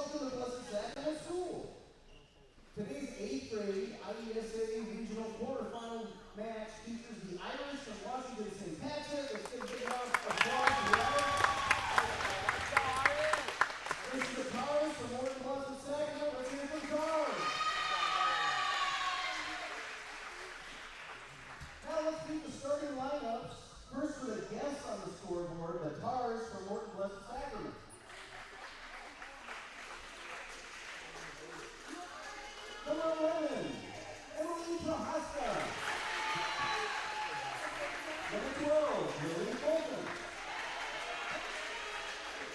welcome to Blessed Sacrament School. Today's 8th grade IESA Regional Quarterfinal match features the Irish from Washington St. Patrick. Let's give a big round of applause to the Irish. This is the Tars from Morton, Blessed Sacrament. Let's hear it for Tars. Now let's meet the starting lineups. First for the guests on the scoreboard, the Tars from Morton, Blessed Sacrament. Number 11, Emily Prohaska. Number 12, Lily Bolton.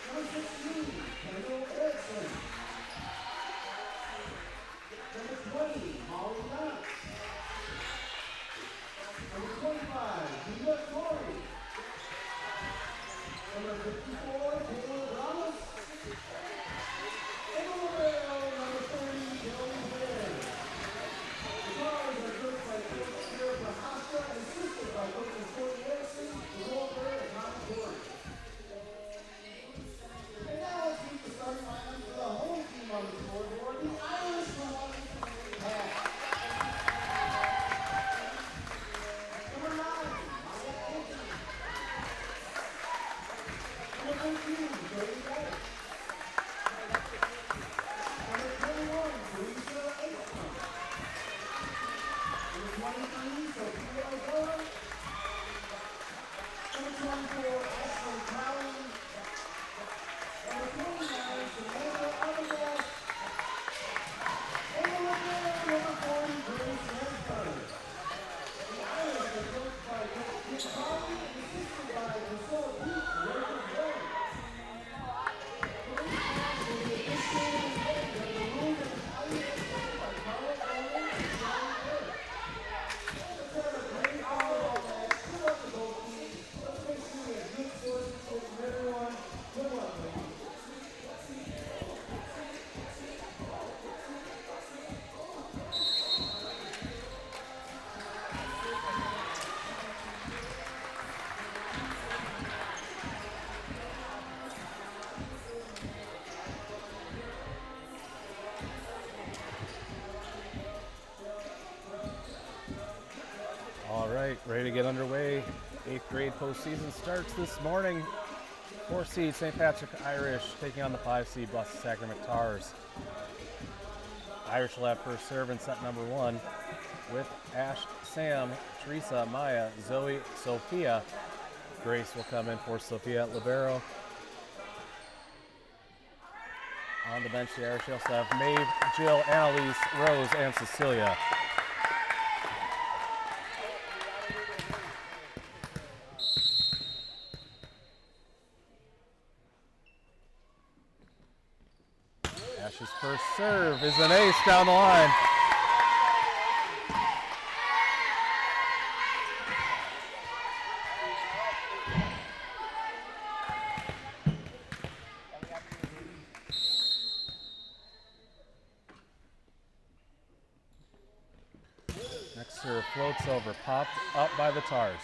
Number 16, Kendall Erickson. Number 20, Molly Knott. Number 25, Diva Torrey. Number 54, Taylor Ramos. And number 30, Joey Blair. The Tars are coached by Coach Sarah Prohaska and assisted by Coaches Courtney Erickson, Nicole Blair, and Tom Corey. And now let's meet the starting lineup for the home team on the scoreboard, the Irish from Washington Pass. Number 9, Maya Anthony. Number 13, Jody White. Number 21, Teresa Aikman. Number 23, Sophia O'Gara. Number 24, Ashley Cowan. Number 29, Samantha Arbogast. And number 40, Grace Lansbury. The Irish are coached by Coach Kim Colley and assisted by Priscilla Peak and Rachel Jones. Today's match will be officiated and played under the rules of the IESA by Carla Bowman and Shannon Burke. Let's have a great volleyball match. Good luck to both teams. Let's make sure we have good sportsmanship from everyone. Good luck, ladies. All right, ready to get underway. 8th grade postseason starts this morning. 4 seed St. Patrick Irish taking on the 5 seed Blessed Sacrament Tars. Irish will have first serve in set number 1 with Ash, Sam, Teresa, Maya, Zoe, Sophia. Grace will come in for Sophia at libero. On the bench, the Irish also have Maeve, Jill, Annalise, Rose, and Cecilia. Ash's first serve is an ace down the line. Next serve floats over, popped up by the Tars.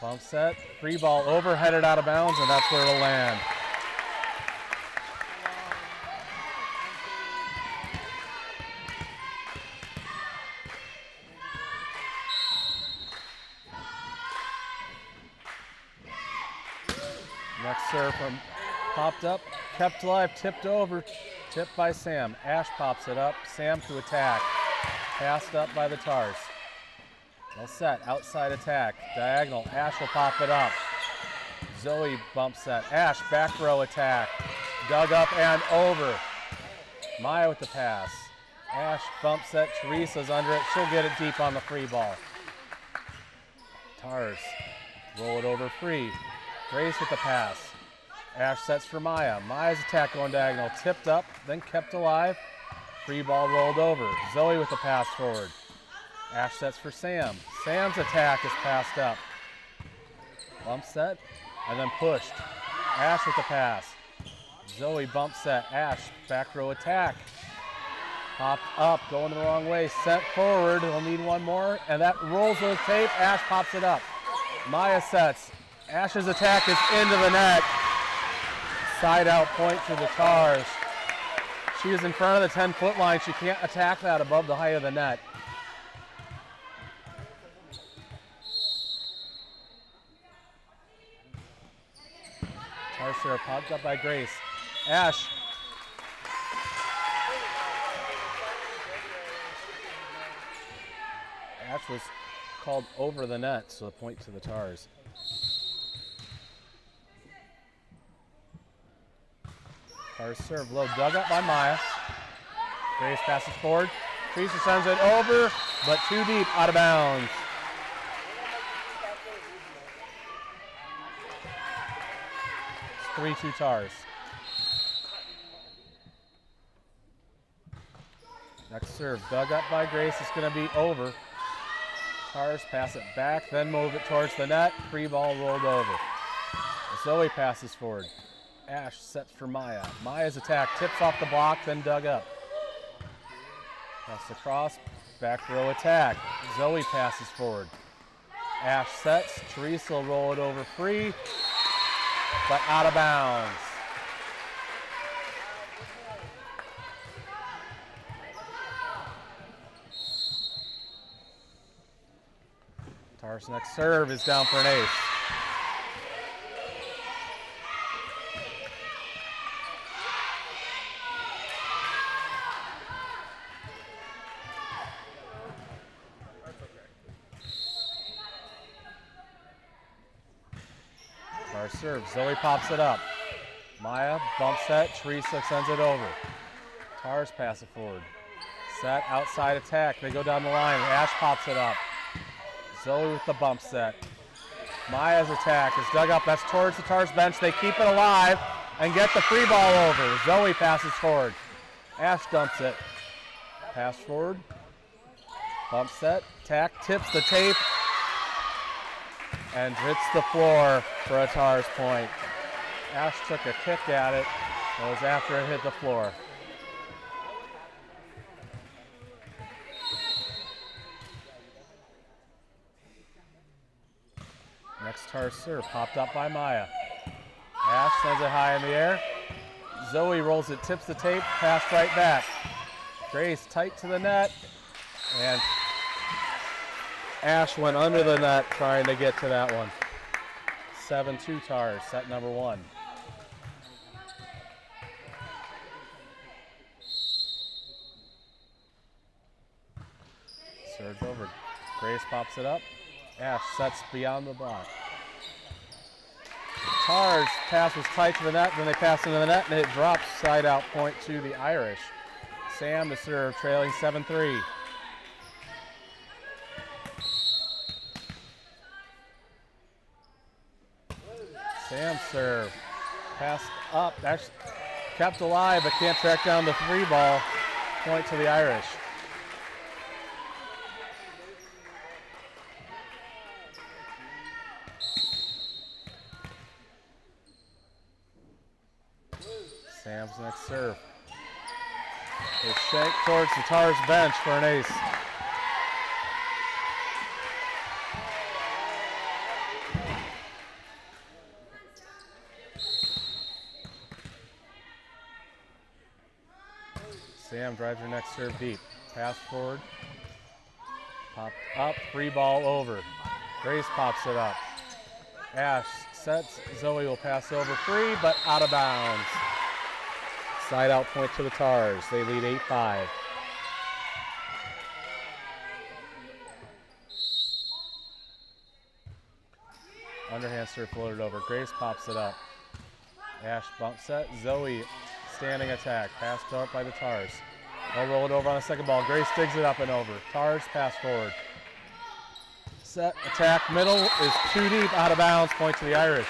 Bump set, free ball over, headed out of bounds, and that's where it'll land. Next serve from popped up, kept alive, tipped over, tipped by Sam. Ash pops it up, Sam to attack. Passed up by the Tars. Well set, outside attack, diagonal, Ash will pop it up. Zoe bump set, Ash back row attack. Dug up and over. Maya with the pass. Ash bump set, Teresa's under it, she'll get it deep on the free ball. Tars roll it over free. Grace with the pass. Ash sets for Maya. Maya's attack going diagonal. Tipped up, then kept alive. Free ball rolled over. Zoe with the pass forward. Ash sets for Sam. Sam's attack is passed up. Bump set, and then pushed. Ash with the pass. Zoe bump set. Ash back row attack. Popped up, going the wrong way. Set forward. We'll need one more, and that rolls with tape. Ash pops it up. Maya sets. Ash's attack is into the net. Side out point to the Tars. She is in front of the 10-foot line. She can't attack that above the height of the net. Tars serve popped up by Grace. Ash. Ash was called over the net, so a point to the Tars. Tars serve low, dug up by Maya. Grace passes forward. Teresa sends it over, but too deep, out of bounds. It's 3-2 Tars. Next serve, dug up by Grace. It's going to be over. Tars pass it back, then move it towards the net. Free ball rolled over. Zoe passes forward. Ash sets for Maya. Maya's attack tips off the block, then dug up. Pass across, back row attack. Zoe passes forward. Ash sets. Teresa will roll it over free, but out of bounds. Tars' next serve is down for an ace. Tars serve. Zoe pops it up. Maya bump set. Teresa sends it over. Tars pass it forward. Set outside attack. They go down the line. Ash pops it up. Zoe with the bump set. Maya's attack is dug up. That's towards the Tars bench. They keep it alive and get the free ball over. Zoe passes forward. Ash dumps it. Pass forward. Bump set. Tack tips the tape and hits the floor for a Tars point. Ash took a kick at it. It was after it hit the floor. Next Tars serve, popped up by Maya. Ash sends it high in the air. Zoe rolls it, tips the tape, pass right back. Grace tight to the net, and Ash went under the net trying to get to that one. 7-2 Tars, set number 1. Serves over. Grace pops it up. Ash sets beyond the block. Tars' pass was tight to the net, then they pass into the net, and it drops side out point to the Irish. Sam to serve, trailing 7-3. Sam serve, passed up, actually kept alive, but can't track down the free ball. Point to the Irish. Sam's next serve. They shank towards the Tars bench for an ace. Sam drives her next serve deep. Pass forward. Popped up, free ball over. Grace pops it up. Ash sets. Zoe will pass over free, but out of bounds. Side out point to the Tars. They lead 8-5. Underhand serve floated over. Grace pops it up. Ash bump set. Zoe standing attack. Passed up by the Tars. They'll roll it over on a second ball. Grace digs it up and over. Tars pass forward. Set attack middle is too deep, out of bounds. Point to the Irish.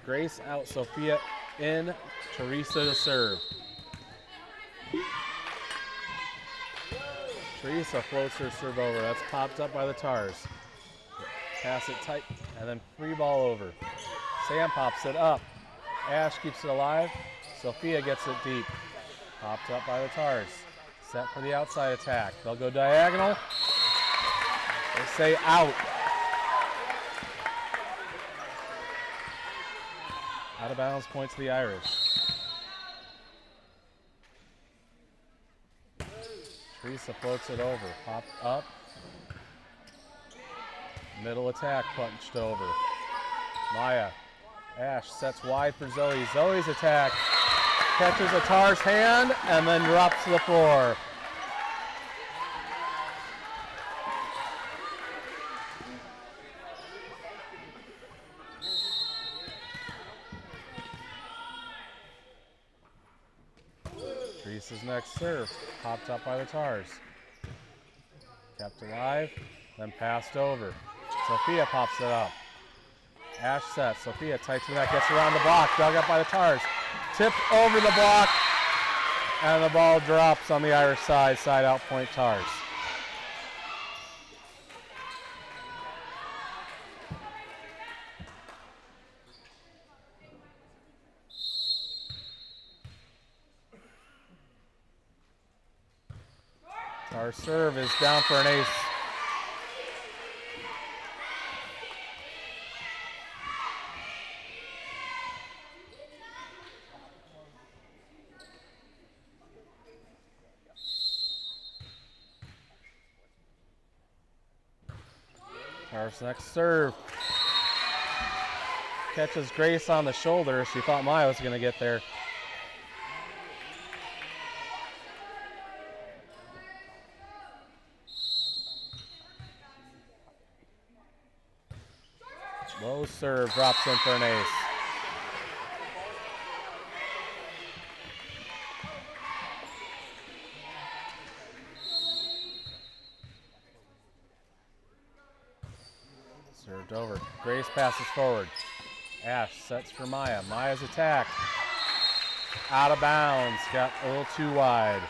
Grace out, Sophia in, Teresa to serve. Teresa floats her serve over. That's popped up by the Tars. Pass it tight, and then free ball over. Sam pops it up. Ash keeps it alive. Sophia gets it deep. Popped up by the Tars. Set for the outside attack. They'll go diagonal. They say out. Out of bounds, point to the Irish. Teresa floats it over, popped up. Middle attack punched over. Maya, Ash sets wide for Zoe. Zoe's attack catches Atar's hand and then drops to the floor. Teresa's next serve, popped up by the Tars. Kept alive, then passed over. Sophia pops it up. Ash sets, Sophia tight to the net, gets around the block, dug up by the Tars. Tipped over the block, and the ball drops on the Irish side, side out point Tars. Our serve is down for an ace. Our next serve catches Grace on the shoulder. She thought Maya was going to get there. Low serve drops in for an ace. Served over. Grace passes forward. Ash sets for Maya. Maya's attack. Out of bounds. Got a little too wide.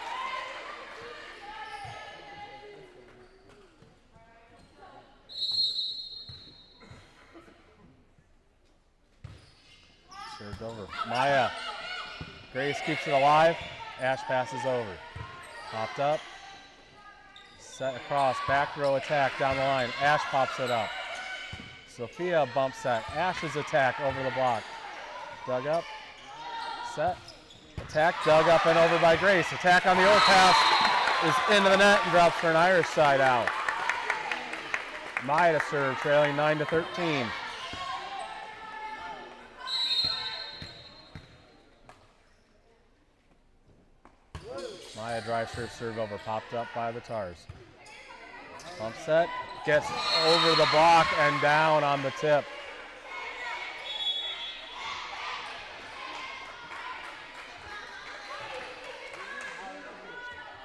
Served over. Maya. Grace keeps it alive. Ash passes over. Popped up. Set across. Back row attack down the line. Ash pops it up. Sophia bumps set. Ash's attack over the block. Dug up. Set. Attack. Dug up and over by Grace. Attack on the overpass is into the net and drops for an Irish side out. Maya to serve, trailing 9-13. Maya drive serve over, popped up by the Tars. Pump set, gets over the block and down on the tip.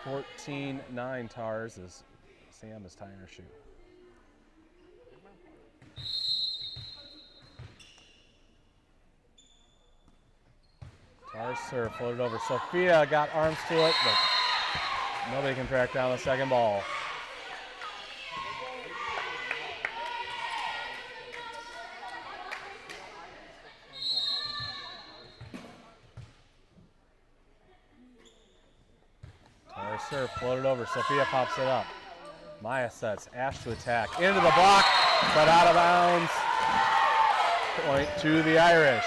(14-9) Tars as Sam is tying her shoe. Tars serve floated over. Sophia got arms to it, but nobody can track down the second ball. Tars serve floated over. Sophia pops it up. Maya sets. Ash to attack. Into the block, but out of bounds. Point to the Irish.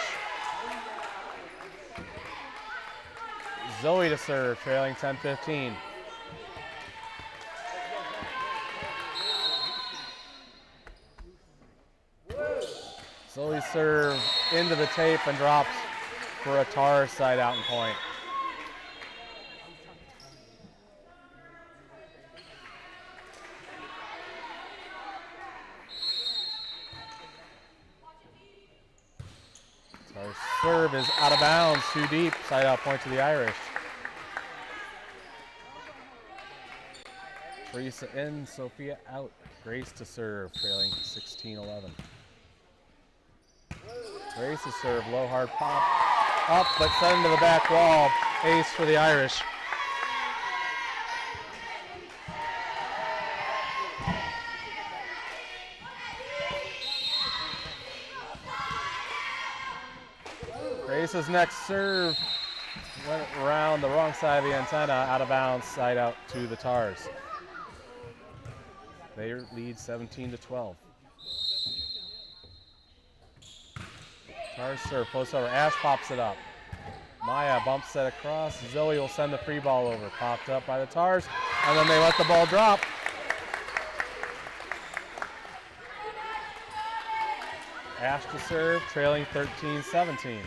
Zoe to serve, trailing 10-15. Zoe serve into the tape and drops for a Tars side out and point. Tars serve is out of bounds, too deep, side out point to the Irish. Teresa in, Sophia out. Grace to serve, trailing 16-11. Grace to serve, low hard pop. Up, but sent into the back wall. Ace for the Irish. Grace's next serve went around the wrong side of the antenna, out of bounds, side out to the Tars. They lead 17-12. Tars serve, post over. Ash pops it up. Maya bumps it across. Zoe will send the free ball over. Popped up by the Tars, and then they let the ball drop. Ash to serve, trailing 13-17.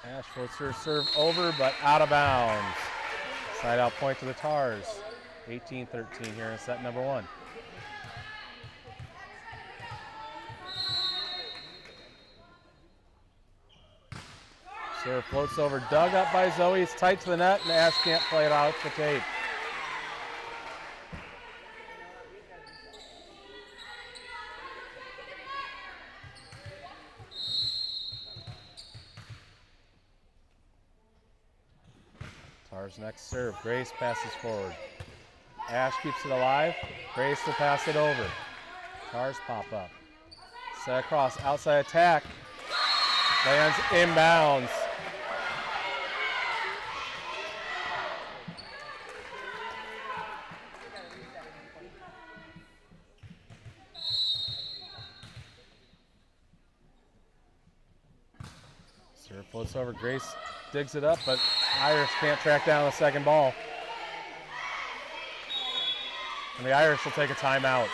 Ash floats her serve over, but out of bounds. Side out point to the Tars. 18-13 here in set number 1. Serve floats over, dug up by Zoe. It's tight to the net, and Ash can't play it out the tape. Tars next serve. Grace passes forward. Ash keeps it alive. Grace will pass it over. Tars pop up. Set across, outside attack. Lands inbounds. Serve floats over. Grace digs it up, but Irish can't track down the second ball. And the Irish will take a timeout.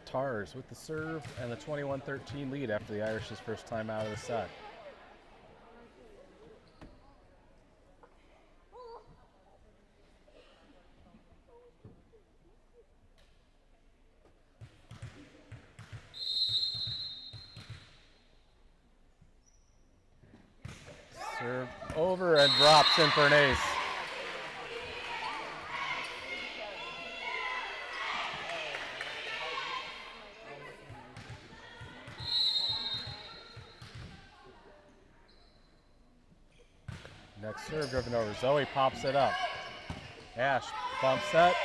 Tars with the serve and the 21-13 lead after the Irish's first time out of the set. Serve over and drops in for an ace. Next serve driven over. Zoe pops it up. Ash bump set.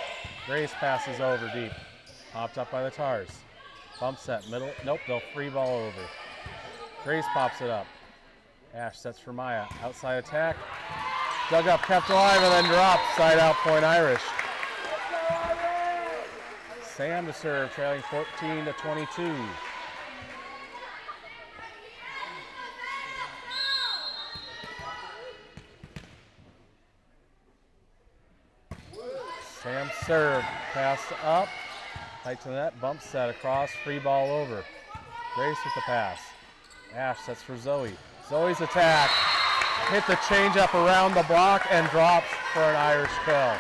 Grace passes over deep. Popped up by the Tars. Bump set, middle. Nope, they'll free ball over. Grace pops it up. Ash sets for Maya. Outside attack. Dug up, kept alive, and then dropped. Side out point Irish. Sam to serve, trailing 14-22. Sam serve, pass up, tight to the net, bump set across, free ball over. Grace with the pass. Ash sets for Zoe. Zoe's attack, hit the changeup around the block and drops for an Irish kill.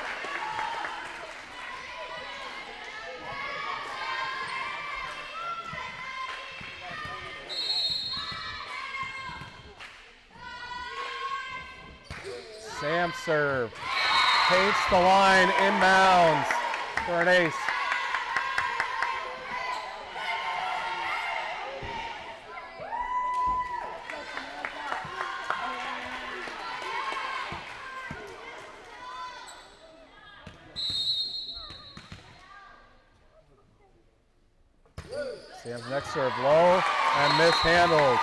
Sam serve. Paints the line, inbounds for an ace. Sam's next serve low and mishandled.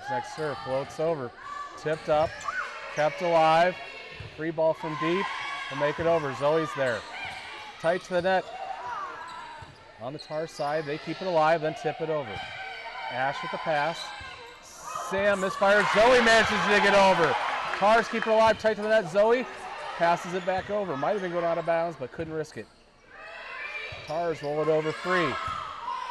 Next serve floats over, tipped up, kept alive, free ball from deep, will make it over. Zoe's there, tight to the net. On the Tar side, they keep it alive, then tip it over. Ash with the pass, Sam misfires. Zoe manages to get over. Tars keep her alive, tight to the net. Zoe passes it back over. Might have been going out of bounds, but couldn't risk it. Tars roll it over free.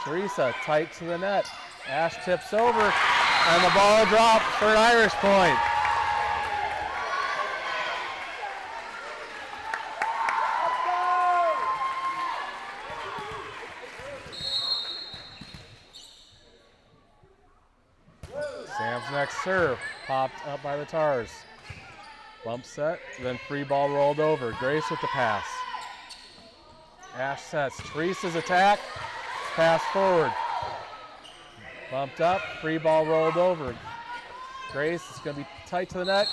Teresa tight to the net. Ash tips over, and the ball drops for an Irish point. Sam's next serve, popped up by the Tars. Bump set, then free ball rolled over. Grace with the pass. Ash sets. Teresa's attack. Pass forward. Bumped up. Free ball rolled over. Grace is going to be tight to the net.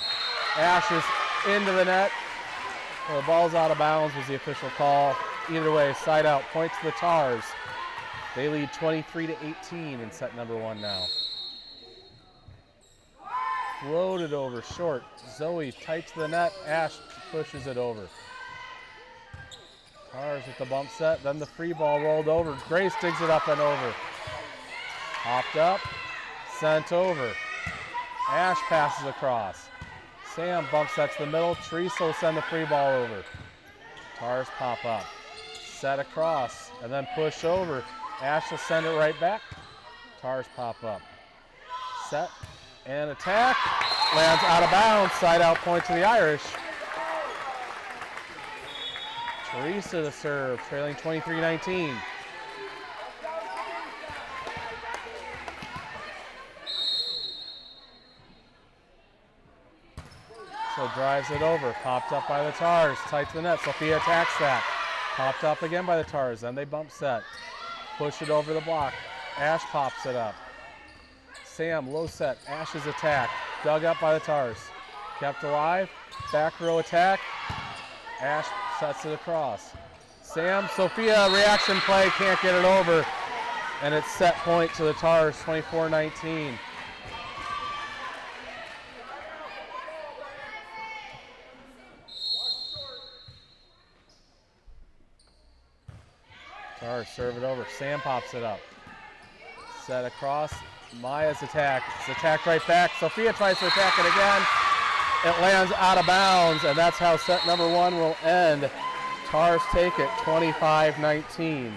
Ash is into the net. Well, the ball's out of bounds was the official call. Either way, side out. Point to the Tars. They lead 23-18 in set number 1 now. Floated over short. Zoe tight to the net. Ash pushes it over. Tars with the bump set. Then the free ball rolled over. Grace digs it up and over. Hopped up. Sent over. Ash passes across. Sam bump sets the middle. Teresa will send the free ball over. Tars pop up. Set across and then push over. Ash will send it right back. Tars pop up. Set and attack. Lands out of bounds. Side out point to the Irish. Teresa to serve, trailing 23-19. So drives it over, popped up by the Tars, tight to the net. Sophia attacks that. Popped up again by the Tars, then they bump set. Push it over the block. Ash pops it up. Sam, low set, Ash's attack. Dug up by the Tars. Kept alive, back row attack. Ash sets it across. Sam, Sophia, reaction play, can't get it over. And it's set point to the Tars, 24-19. Tars serve it over. Sam pops it up. Set across. Maya's attack. It's attacked right back. Sophia tries to attack it again. It lands out of bounds, and that's how set number 1 will end. Tars take it 25-19.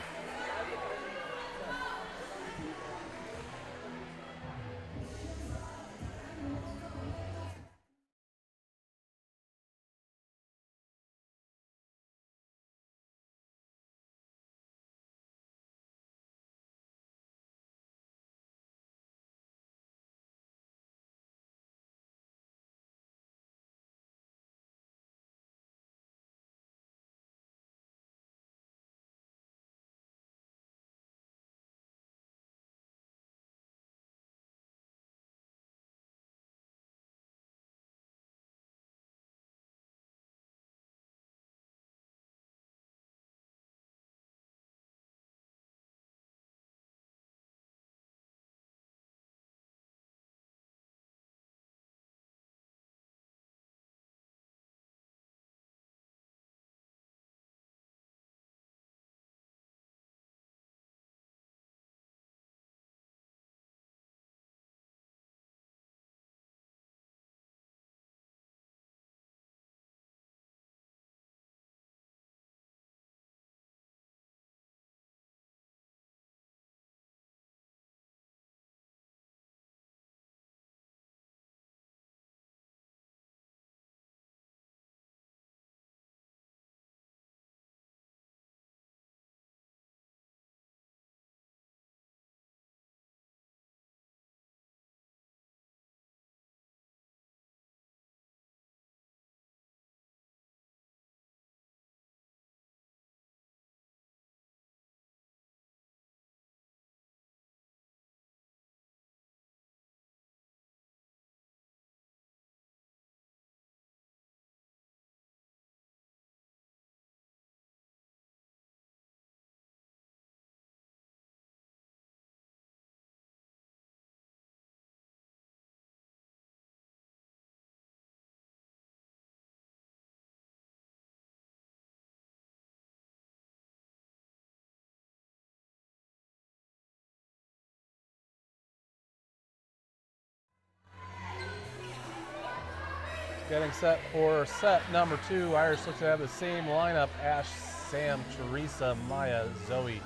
Getting set for set number 2. Irish looks to have the same lineup. Ash, Sam, Teresa, Maya, Zoe,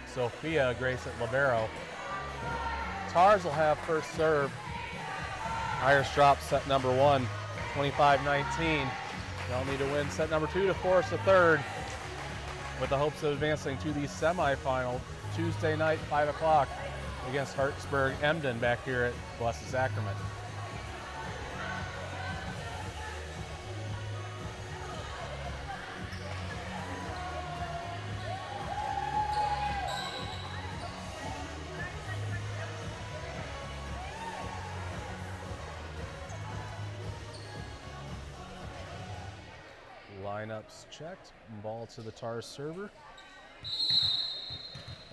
Sophia, Grace at libero. Tars will have first serve. Irish drop set number 1, 25-19. They'll need to win set number 2 to force a third, with the hopes of advancing to the semifinal Tuesday night, 5 o'clock, against Hartsburg Emden back here at Blessed Sacrament. Lineups checked, ball to the Tars server,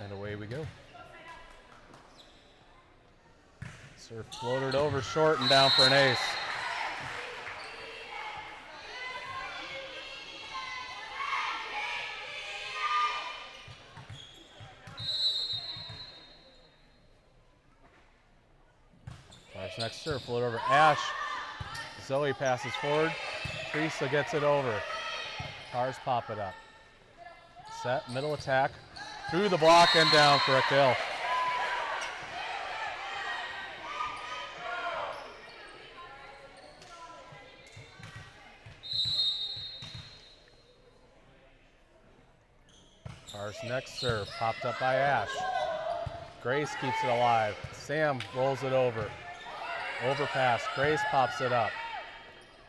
and away we go. Serve floated over short and down for an ace. Tars next serve, float over Ash. Zoe passes forward. Teresa gets it over. Tars pop it up. Set, middle attack, through the block and down for a kill. Tars next serve, popped up by Ash. Grace keeps it alive. Sam rolls it over. Overpass, Grace pops it up.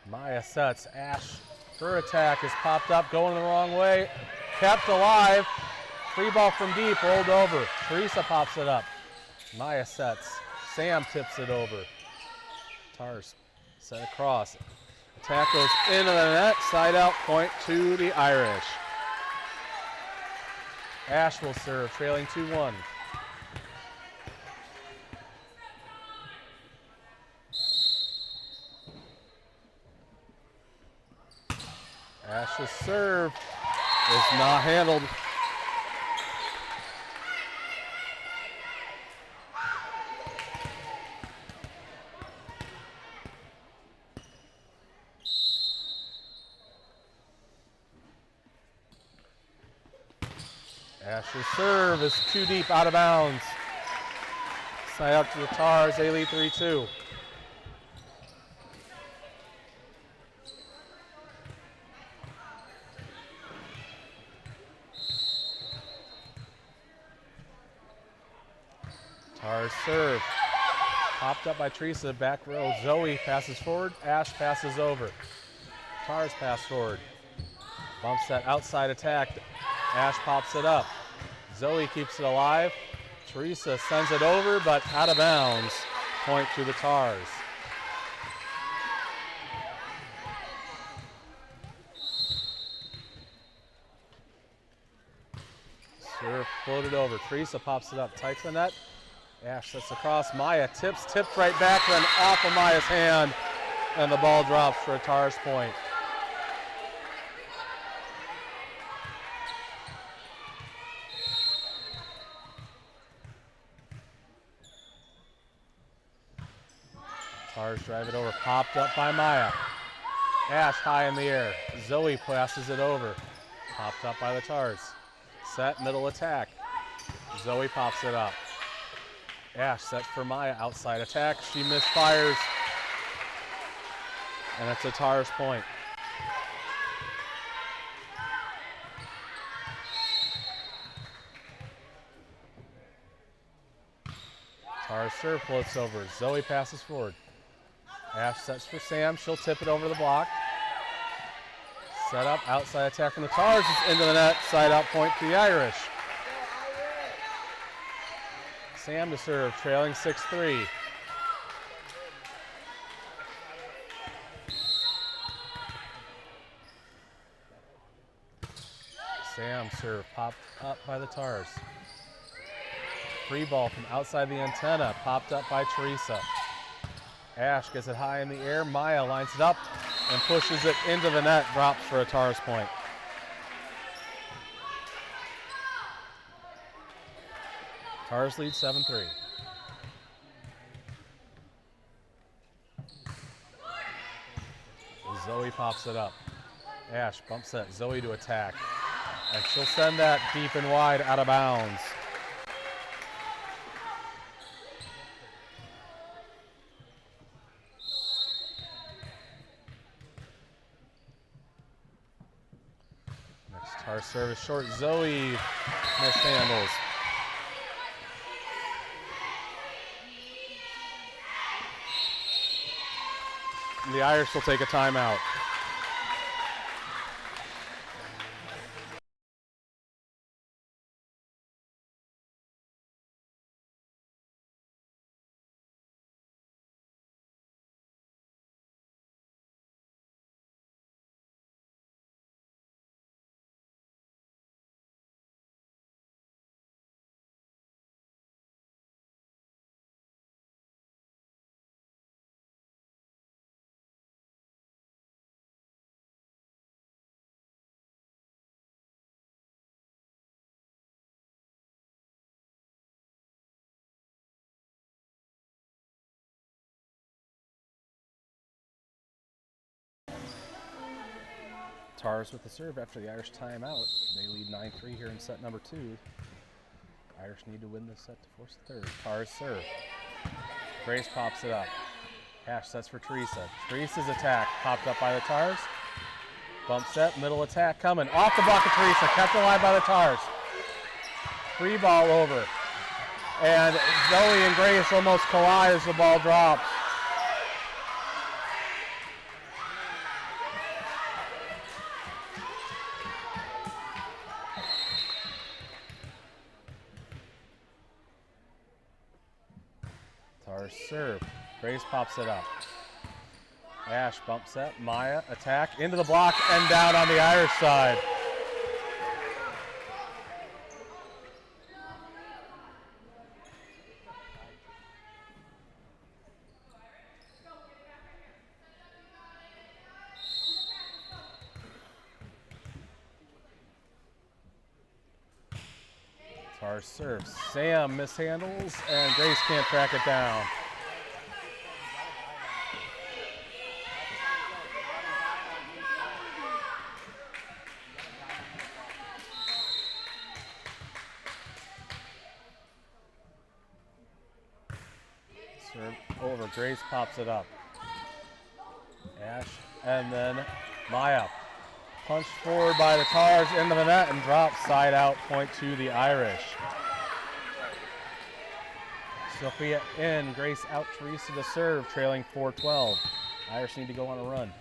Maya sets, Ash, her attack is popped up, going the wrong way. Kept alive, free ball from deep, rolled over. Teresa pops it up. Maya sets, Sam tips it over. Tars set across. Attack goes into the net, side out point to the Irish. Ash will serve, trailing 2-1. Ash's serve is not handled. Ash's serve is too deep, out of bounds. Side out to the Tars, they lead 3-2. Tars serve, popped up by Teresa, back row. Zoe passes forward, Ash passes over. Tars pass forward, bumps that outside attack. Ash pops it up. Zoe keeps it alive. Teresa sends it over, but out of bounds. Point to the Tars. Serve floated over. Teresa pops it up, tight to the net. Ash sets across. Maya tipped right back, then off of Maya's hand, and the ball drops for a Tars point. Tars drive it over, popped up by Maya. Ash high in the air. Zoe passes it over, popped up by the Tars. Set, middle attack. Zoe pops it up. Ash set for Maya, outside attack. She misfires, and it's a Tars point. Tars serve floats over. Zoe passes forward. Ash sets for Sam. She'll tip it over the block. Set up, outside attack from the Tars. It's into the net. Side out point to the Irish. Sam to serve, trailing 6-3. Sam serve, popped up by the Tars. Free ball from outside the antenna, popped up by Teresa. Ash gets it high in the air. Maya lines it up and pushes it into the net, drops for a Tars point. Tars lead 7-3. Zoe pops it up. Ash bump set. Zoe to attack. And she'll send that deep and wide out of bounds. Next tar service short. Zoe mishandles. The Irish will take a timeout. Tars with the serve after the Irish timeout. They lead 9-3 here in set number 2. Irish need to win this set to force the third. Tars serve. Grace pops it up. Ash sets for Teresa. Teresa's attack popped up by the Tars. Bump set, middle attack coming. Off the block of Teresa, kept alive by the Tars. Free ball over. And Zoe and Grace almost collide as the ball drops. Tars serve. Grace pops it up. Ash bump set. Maya attack into the block and down on the Irish side. Tars serves. Sam mishandles and Grace can't track it down. Serve over. Grace pops it up. Ash and then Maya. Punched forward by the Tars into the net and drops side out, point to the Irish. Sophia in, Grace out, Teresa to serve, trailing 4-12. Irish need to go on a run.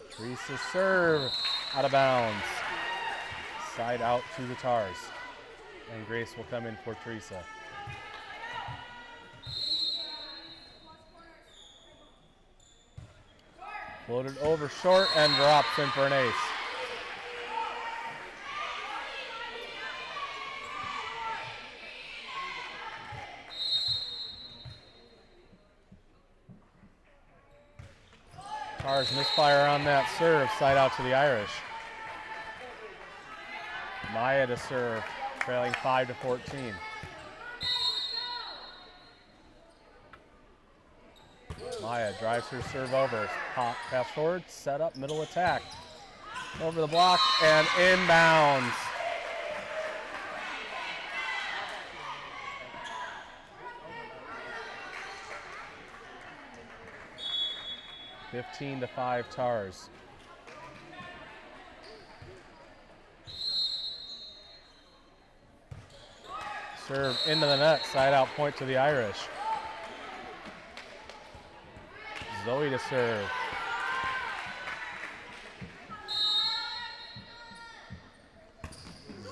Teresa serve, out of bounds. Side out to the Tars. And Grace will come in for Teresa. Floated over short and drops in for an ace. Tars misfire on that serve, side out to the Irish. Maya to serve, trailing 5-14. Maya drives her serve over. Pass forward, set up, middle attack. Over the block and inbounds. (15 to 5) Tars. Serve into the net, side out point to the Irish. Zoe to serve.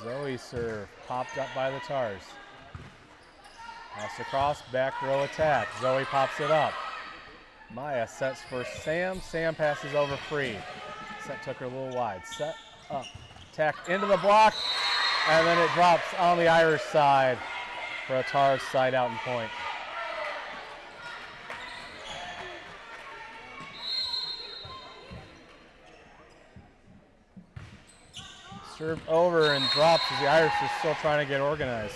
Zoe serve, popped up by the Tars. Pass across, back row attack. Zoe pops it up. Maya sets for Sam. Sam passes over free. Set took her a little wide. Set up, attack into the block, and then it drops on the Irish side for a Tars side out and point. Served over and drops as the Irish are still trying to get organized.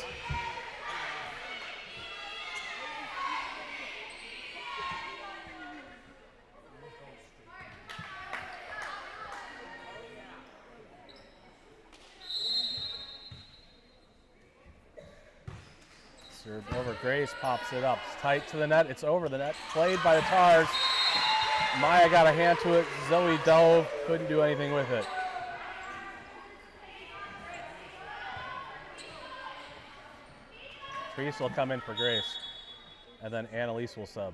Serve over. Grace pops it up. It's tight to the net. It's over the net. Played by the Tars. Maya got a hand to it. Zoe dove. Couldn't do anything with it. Teresa will come in for Grace. And then Annalise will sub.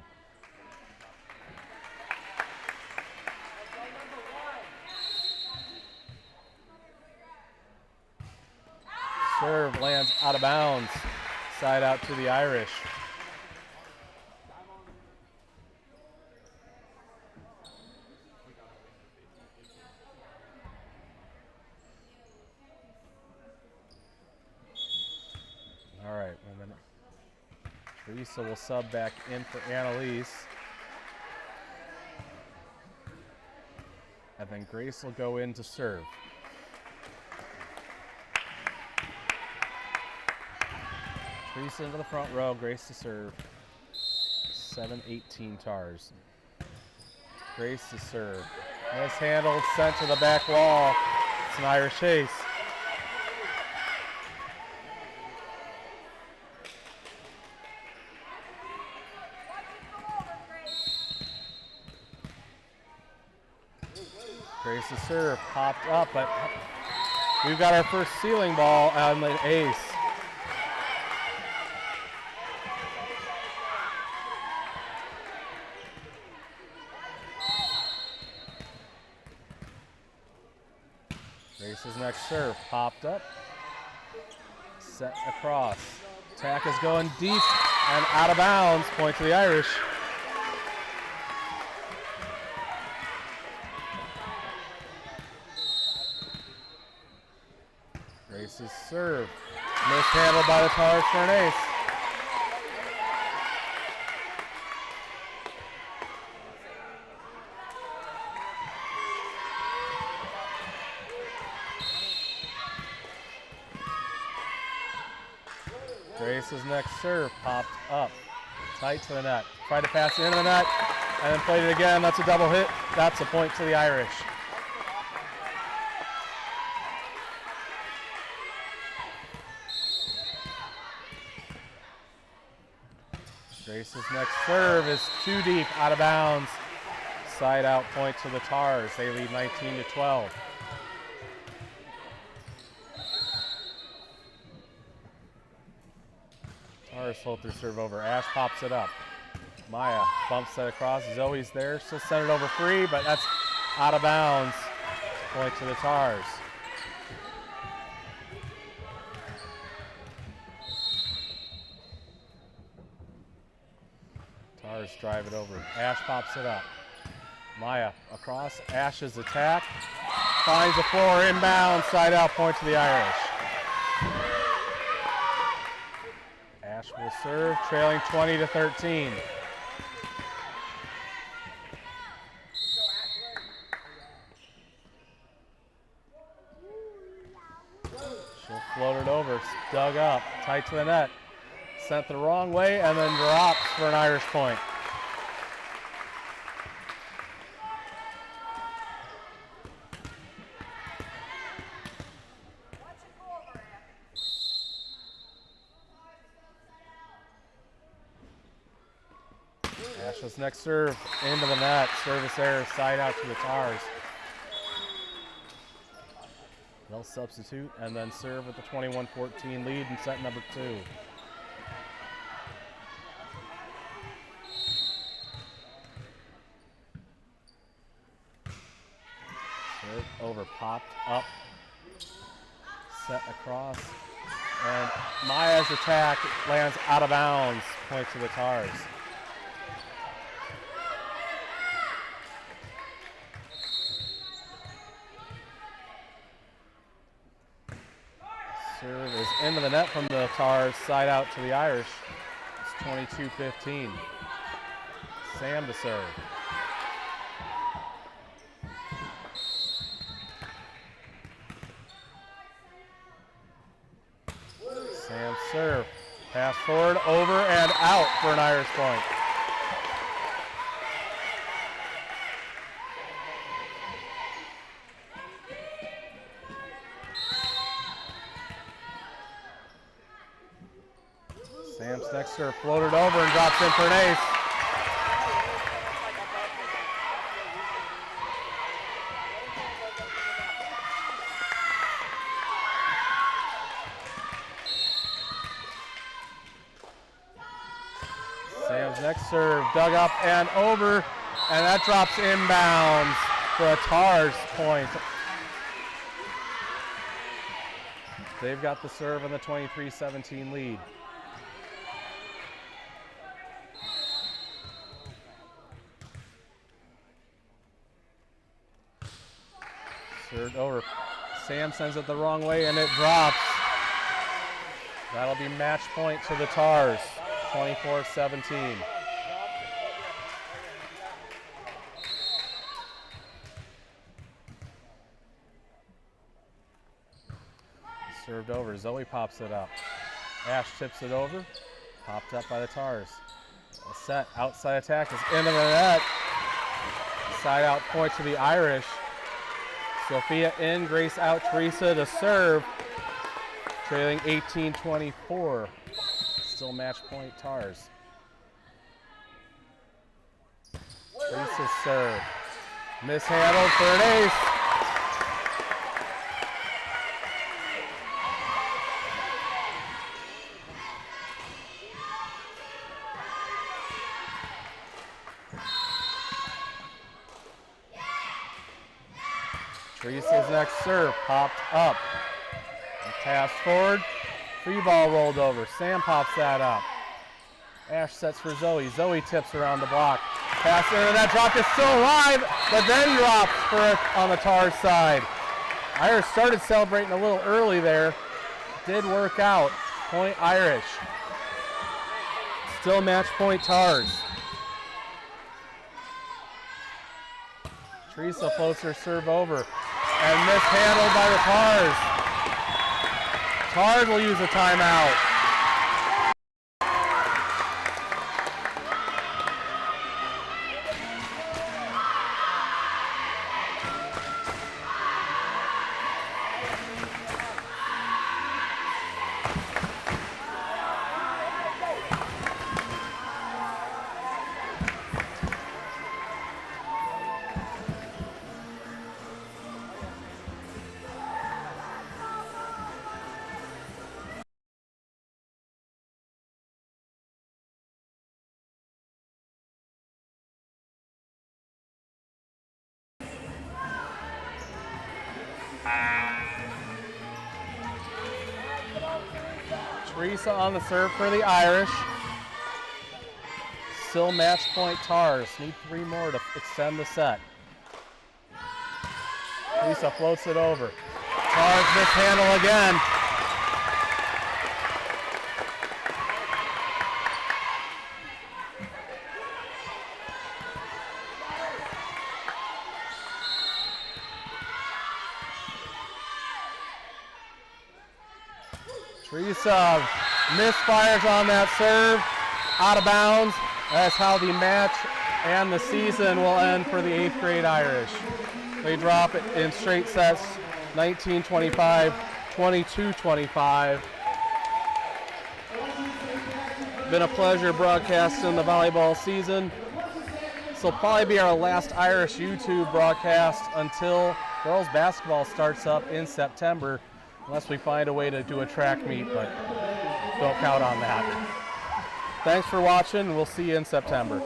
Serve lands out of bounds. Side out to the Irish. All right, and then Teresa will sub back in for Annalise. And then Grace will go in to serve. Teresa into the front row, Grace to serve. 7-18 Tars. Grace to serve. Mishandled, sent to the back wall. It's an Irish ace. Grace's serve popped up, but we've got our first ceiling ball on the ace. Grace's next serve popped up, set across. Attack is going deep and out of bounds. Point to the Irish. Grace's serve mishandled by the Tars for an ace. Grace's next serve popped up, tight to the net. Tried to pass it into the net, and then played it again. That's a double hit. That's a point to the Irish. Grace's next serve is too deep, out of bounds. Side out point to the Tars. They lead 19-12. Tars hold their serve over. Ash pops it up. Maya bumps it across. Zoe's there. She'll send it over free, but that's out of bounds. Point to the Tars. Tars drive it over. Ash pops it up. Maya across. Ash's attack. Finds the floor, inbound, side out, point to the Irish. Ash will serve, trailing 20-13. She'll float it over, dug up, tight to the net. Sent the wrong way and then drops for an Irish point. Ash's next serve into the net. Service error, side out to the Tars. They'll substitute and then serve with the 21-14 lead in set number 2. Serve over, popped up, set across, and Maya's attack lands out of bounds. Point to the Tars. Serve is into the net from the Tars, side out to the Irish. It's 22-15. Sam to serve. Sam serve. Pass forward, over, and out for an Irish point. Sam's next serve floated over and drops in for an ace. Sam's next serve dug up and over, and that drops inbounds for a Tars point. They've got the serve on the 23-17 lead. Served over. Sam sends it the wrong way and it drops. That'll be match point to the Tars, 24-17. Served over, Zoe pops it up. Ash tips it over, popped up by the Tars. A set, outside attack is into the net. Side out point to the Irish. Sophia in, Grace out, Teresa to serve. Trailing 18-24. Still match point Tars. Teresa's serve. Mishandled for an ace. Teresa's next serve popped up. And pass forward. Free ball rolled over. Sam pops that up. Ash sets for Zoe. Zoe tips around the block. Pass into that drop is still alive, but then drops for it on the Tars side. Irish started celebrating a little early there. Did work out. Point Irish. Still match point Tars. Teresa floats her serve over and mishandled by the Tars. Tars will use a timeout. Teresa on the serve for the Irish. Still match point Tars. Need 3 more to extend the set. Teresa floats it over. Tars mishandle again. Teresa misfires on that serve, out of bounds. That's how the match and the season will end for the 8th grade Irish. They drop it in straight sets, 19-25, 22-25. Been a pleasure broadcasting the volleyball season. This will probably be our last Irish YouTube broadcast until girls basketball starts up in September. Unless we find a way to do a track meet, but don't count on that. Thanks for watching. We'll see you in September.